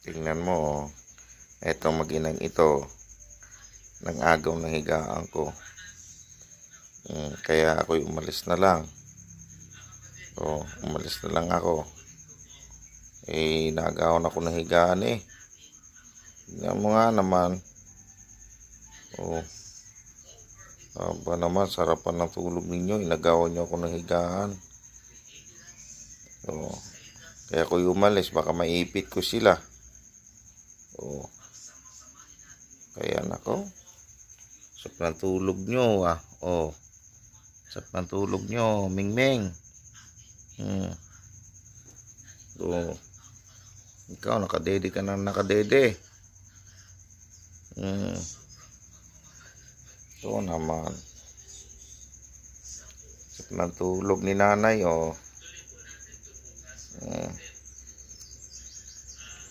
Tingnan mo, oh. Etong mag-inang ito, nang agaw ng higaan ko. Kaya ako'y umalis na lang. Umalis na lang ako. Nagawan ako ng higaan eh. Tingnan mo nga naman. Aba naman, sarapan ng tulog ninyo. Inagawan nyo ako ng higaan. Kaya ako'y umalis, baka maipit ko sila. Kaya nako, sarap ng tulog nyo ah. Sarap ng tulog nyo, Mingming. Ikaw, nakadede ka na nakadede. Ito naman, sarap ng tulog ni nanay